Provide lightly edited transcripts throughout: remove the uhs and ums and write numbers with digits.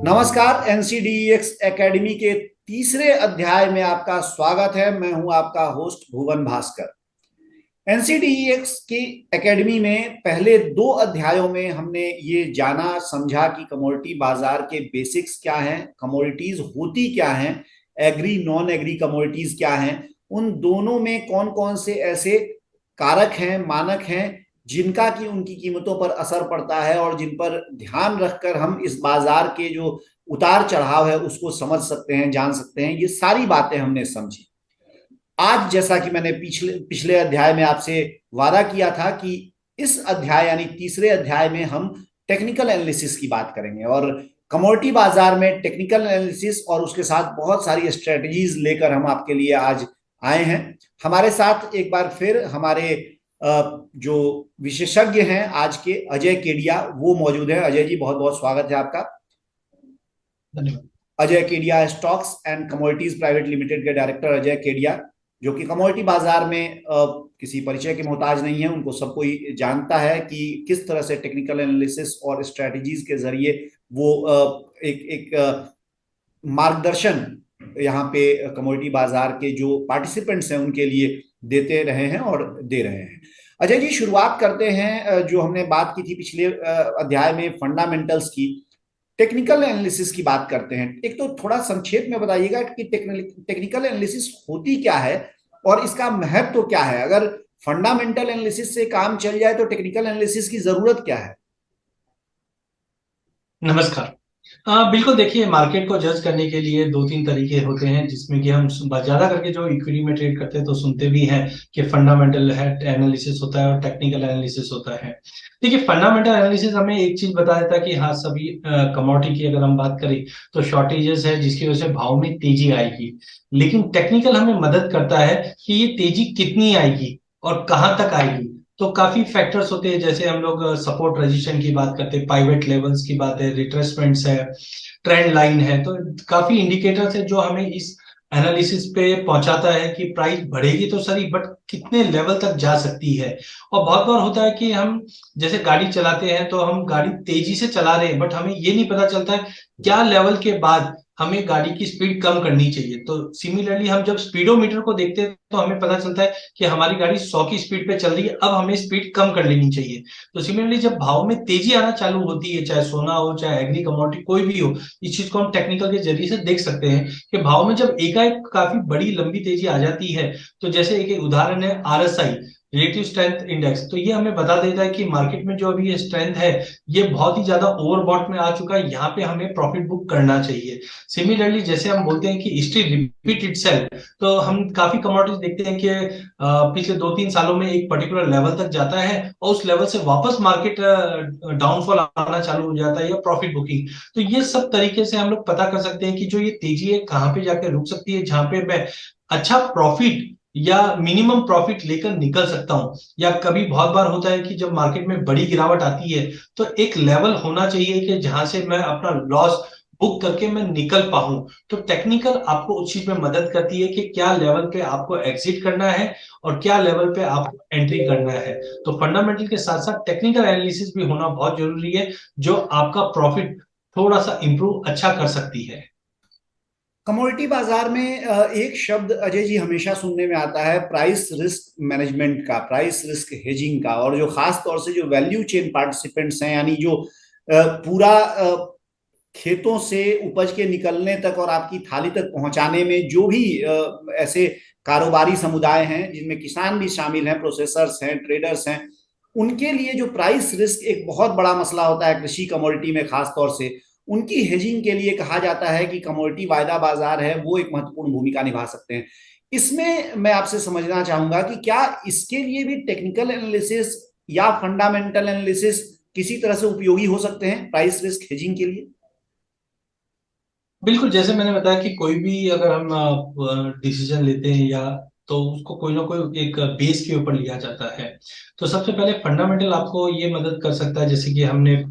नमस्कार। NCDEX academy के तीसरे अध्याय में आपका स्वागत है। मैं हूं आपका होस्ट भुवन भास्कर। एनसीडीएक्स की एकेडमी में पहले दो अध्यायों में हमने ये जाना समझा कि कमोडिटी बाजार के बेसिक्स क्या हैं, कमोडिटीज होती क्या हैं, एग्री नॉन एग्री कमोडिटीज क्या हैं, उन दोनों में कौन कौन से ऐसे कारक हैं, मानक हैं जिनका कि उनकी कीमतों पर असर पड़ता है और जिन पर ध्यान रखकर हम इस बाजार के जो उतार चढ़ाव है उसको समझ सकते हैं, जान सकते हैं। ये सारी बातें हमने समझी। आज जैसा कि मैंने पिछले पिछले अध्याय में आपसे वादा किया था कि इस अध्याय यानी तीसरे अध्याय में हम टेक्निकल एनालिसिस की बात करेंगे और कमोडिटी बाजार में टेक्निकल एनालिसिस और उसके साथ बहुत सारी स्ट्रेटजीज लेकर हम आपके लिए आज आए हैं। हमारे साथ एक बार फिर हमारे जो विशेषज्ञ हैं आज के, अजय केडिया, वो मौजूद है। अजय जी, बहुत बहुत स्वागत है आपका। धन्यवाद। Ajay Kedia stocks and commodities private limited के डायरेक्टर अजय केडिया, जो कि कमोडिटी बाजार में किसी परिचय के मोहताज नहीं है। उनको सब कोई जानता है कि किस तरह से टेक्निकल एनालिसिस और स्ट्रेटजीज के जरिए वो एक मार्गदर्शन यहाँ पे कमोडिटी बाजार के जो पार्टिसिपेंट्स हैं उनके लिए देते रहे हैं और दे रहे हैं। अजय जी, शुरुआत करते हैं जो हमने बात की थी पिछले अध्याय में, फंडामेंटल्स की। टेक्निकल एनालिसिस की बात करते हैं। एक तो थोड़ा संक्षेप में बताइएगा कि टेक्निकल एनालिसिस होती क्या है और इसका महत्व तो क्या है। अगर फंडामेंटल एनालिसिस से काम चल जाए तो टेक्निकल एनालिसिस की जरूरत क्या है? नमस्कार। बिल्कुल, देखिए, मार्केट को जज करने के लिए दो तीन तरीके होते हैं, जिसमें कि हम ज्यादा करके जो इक्विटी में ट्रेड करते हैं तो सुनते भी हैं कि फंडामेंटल है एनालिसिस होता है और टेक्निकल एनालिसिस होता है। देखिए, फंडामेंटल एनालिसिस हमें एक चीज बता देता है कि हाँ, सभी कमोडिटी की अगर हम बात करें तो शॉर्टेजेस है जिसकी वजह से भाव में तेजी आएगी। लेकिन टेक्निकल हमें मदद करता है कि ये तेजी कितनी आएगी और कहाँ तक आएगी। तो काफी फैक्टर्स होते हैं, जैसे हम लोग सपोर्ट रेजिस्टेंस की बात करते हैं, पाइवेट लेवल्स की बात है, रिट्रेसमेंट्स है, ट्रेंड लाइन है। तो काफी इंडिकेटर्स है जो हमें इस एनालिसिस पे पहुंचाता है कि प्राइस बढ़ेगी तो सही, बट कितने लेवल तक जा सकती है। और बहुत बार होता है कि हम जैसे गाड़ी चलाते हैं तो हम गाड़ी तेजी से चला रहे हैं, बट हमें ये नहीं पता चलता है क्या लेवल के बाद हमें गाड़ी की स्पीड कम करनी चाहिए। तो सिमिलरली हम जब स्पीडोमीटर को देखते हैं तो हमें पता चलता है कि हमारी गाड़ी 100 की स्पीड पे चल रही है, अब हमें स्पीड कम कर लेनी चाहिए। तो सिमिलरली जब भाव में तेजी आना चालू होती है, चाहे सोना हो चाहे एग्री कमोडिटी कोई भी हो, इस चीज को हम टेक्निकल के जरिए से देख सकते हैं कि भाव में जब एकाएक काफी बड़ी लंबी तेजी आ जाती है। तो जैसे एक उदाहरण है आरएसआई, रिलेटिव स्ट्रेंथ इंडेक्स, तो ये हमें बता देता है कि मार्केट में जो अभी ये स्ट्रेंथ है ये बहुत ही ज्यादा ओवरबॉट में आ चुका है, यहाँ पे हमें प्रॉफिट बुक करना चाहिए। सिमिलरली जैसे हम बोलते हैं कि हिस्ट्री रिपीट इटसेल्फ, तो हम काफी कमोडिटीज देखते हैं कि पिछले 2-3 सालों में एक पर्टिकुलर लेवल तक जाता है और उस लेवल से वापस मार्केट डाउनफॉल आना चालू हो जाता है या प्रॉफिट बुकिंग। तो ये सब तरीके से हम लोग पता कर सकते हैं कि जो ये तेजी है कहाँ पे जाकर रुक सकती है, जहां पे मैं अच्छा प्रॉफिट या मिनिमम प्रॉफिट लेकर निकल सकता हूं। या कभी बहुत बार होता है कि जब मार्केट में बड़ी गिरावट आती है तो एक लेवल होना चाहिए कि जहां से मैं अपना लॉस बुक करके मैं निकल पाऊं। तो टेक्निकल आपको उस चीज में मदद करती है कि क्या लेवल पे आपको एग्जिट करना है और क्या लेवल पे आपको एंट्री करना है। तो फंडामेंटल के साथ साथ टेक्निकल एनालिसिस भी होना बहुत जरूरी है, जो आपका प्रॉफिट थोड़ा सा इंप्रूव अच्छा कर सकती है। कमोडिटी बाजार में एक शब्द अजय जी हमेशा सुनने में आता है, प्राइस रिस्क मैनेजमेंट का, प्राइस रिस्क हेजिंग का। और जो खास तौर से जो वैल्यू चेन पार्टिसिपेंट्स हैं, यानी जो पूरा खेतों से उपज के निकलने तक और आपकी थाली तक पहुंचाने में जो भी ऐसे कारोबारी समुदाय हैं, जिनमें किसान भी शामिल हैं, प्रोसेसर्स हैं, ट्रेडर्स हैं, उनके लिए जो प्राइस रिस्क एक बहुत बड़ा मसला होता है कृषि कमोडिटी में खास तौर से। उनकी हेजिंग के लिए कहा जाता है कि कमोडिटी वायदा बाजार है वो एक महत्वपूर्ण भूमिका निभा सकते हैं। इसमें मैं आपसे समझना चाहूंगा कि क्या इसके लिए भी टेक्निकल एनालिसिस या फंडामेंटल एनालिसिस किसी तरह से उपयोगी हो सकते हैं प्राइस रिस्क हेजिंग के लिए? बिल्कुल, जैसे मैंने बताया कि कोई भी अगर हम डिसीजन लेते हैं या तो उसको कोई ना कोई एक बेस के ऊपर लिया जाता है। तो सबसे पहले फंडामेंटल आपको ये मदद कर सकता है, जैसे कि हमने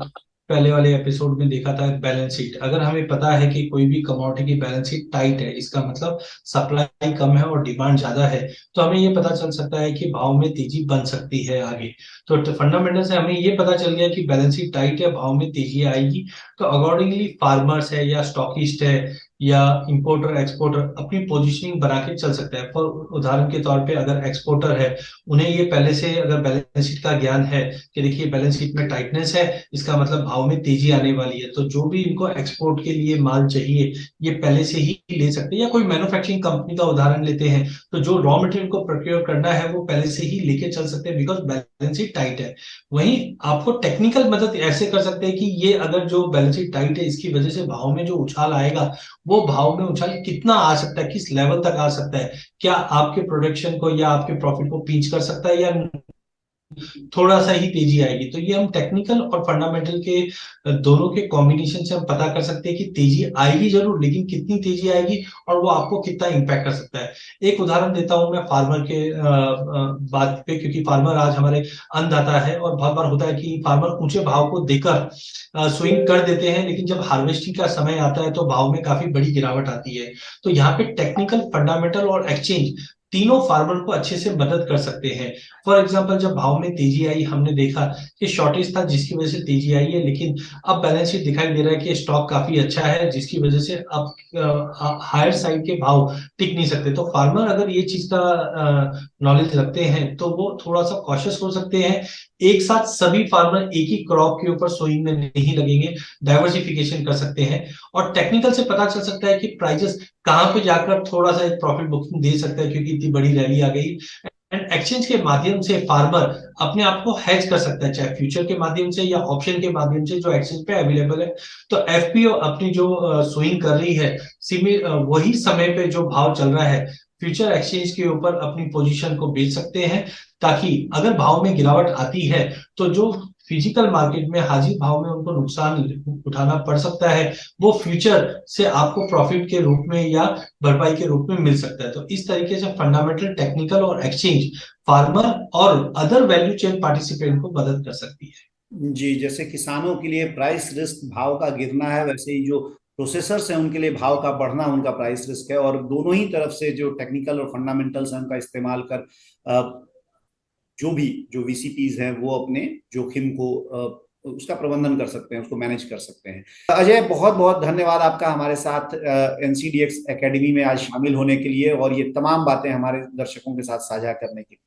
पहले वाले एपिसोड में देखा था बैलेंस शीट। अगर हमें पता है कि कोई भी कमोडिटी की बैलेंस शीट टाइट है, इसका मतलब सप्लाई कम है और डिमांड ज्यादा है, तो हमें ये पता चल सकता है कि भाव में तेजी बन सकती है आगे। तो फंडामेंटल से हमें ये पता चल गया कि बैलेंस शीट टाइट है, भाव में तेजी आएगी। तो अकॉर्डिंगली फार्मर्स है या स्टॉकिस्ट है या इंपोर्टर एक्सपोर्टर अपनी पोजीशनिंग बना के चल सकता है। फॉर उदाहरण के तौर पे अगर एक्सपोर्टर है, उन्हें ये पहले से अगर बैलेंस शीट का ज्ञान है कि देखिए बैलेंस शीट में टाइटनेस है, इसका मतलब भाव में तेजी आने वाली है, तो जो भी इनको एक्सपोर्ट के लिए माल चाहिए ये पहले से ही ले सकते हैं। या कोई मैन्युफैक्चरिंग कंपनी का उदाहरण लेते हैं, तो जो रॉ मटेरियल को प्रोक्योर करना है वो पहले से ही लेके चल सकते हैं, बिकॉज बैलेंस शीट टाइट है। वहीं आपको टेक्निकल मदद ऐसे कर सकते हैं कि ये अगर जो बैलेंस शीट टाइट है इसकी वजह से भाव में जो उछाल आएगा, वो भाव में उछाल कितना आ सकता है, किस लेवल तक आ सकता है, क्या आपके प्रोडक्शन को या आपके प्रॉफिट को पिंच कर सकता है या थोड़ा सा ही तेजी आएगी। तो ये हम टेक्निकल और फंडामेंटल के दोनों के कॉम्बिनेशन से हम पता कर सकते हैं कि तेजी आएगी जरूर, लेकिन कितनी तेजी आएगी और वो आपको कितना इंपैक्ट कर सकता है। एक उदाहरण देता हूं मैं फार्मर के बात पे, क्योंकि फार्मर आज हमारे अन्नदाता है और बहुत बार होता है कि फार्मर ऊंचे भाव को देकर स्विंग कर देते हैं, लेकिन जब हार्वेस्टिंग का समय आता है तो भाव में काफी बड़ी गिरावट आती है। तो यहाँ पे टेक्निकल, फंडामेंटल और एक्सचेंज तीनों फार्मर को अच्छे से मदद कर सकते हैं। फॉर एग्जाम्पल जब भाव में तेजी आई, हमने देखा कि शॉर्टेज था जिसकी वजह से तेजी आई है, लेकिन अब बैलेंस शीट दिखाई दे रहा है कि स्टॉक काफी अच्छा है, जिसकी वजह से अब हायर साइड के भाव टिक नहीं सकते। तो फार्मर अगर ये चीज का नॉलेज रखते हैं तो वो थोड़ा सा कॉशियस हो सकते हैं। एक साथ सभी फार्मर एक ही क्रॉप के ऊपर सोइंग में नहीं लगेंगे, डाइवर्सिफिकेशन कर सकते हैं। और टेक्निकल से पता चल सकता है कि प्राइजेस कहाँ पे जाकर थोड़ा सा एक प्रॉफिट बुकिंग दे सकता है, क्योंकि इतनी बड़ी रैली आ गई। एंड एक्सचेंज के माध्यम से फार्मर अपने आप को हेज कर सकता है, चाहे फ्यूचर के माध्यम से या ऑप्शन के माध्यम से जो एक्सचेंज पे अवेलेबल है। तो एफपीओ अपनी जो स्विंग कर रही है, वही समय पे जो भाव चल रहा है, फ्यूचर एक्सचेंज के ऊपर अपनी पोजीशन को बेच सकते हैं, ताकि अगर भाव में गिरावट आती है तो जो फिजिकल मार्केट में हाजिर भाव में उनको नुकसान उठाना पड़ सकता है, वो फ्यूचर से आपको प्रॉफिट के रूप में या भरपाई के रूप में मिल सकता है। तो इस तरीके से फंडामेंटल, टेक्निकल और एक्सचेंज फार्मर और अदर वैल्यू चेन पार्टिसिपेंट को मदद कर सकती है। जी, जैसे किसानों के लिए प्राइस रिस्क भाव का गिरना है, वैसे ही जो प्रोसेसर्स हैं उनके लिए भाव का बढ़ना उनका प्राइस रिस्क है। और दोनों ही तरफ से जो टेक्निकल और फंडामेंटल्स हैं उनका इस्तेमाल कर जो वीसीपीज हैं वो अपने जोखिम को उसका प्रबंधन कर सकते हैं, उसको मैनेज कर सकते हैं। अजय, बहुत बहुत धन्यवाद आपका हमारे साथ एनसीडीएक्स एकेडमी में आज शामिल होने के लिए और ये तमाम बातें हमारे दर्शकों के साथ साझा करने के लिए।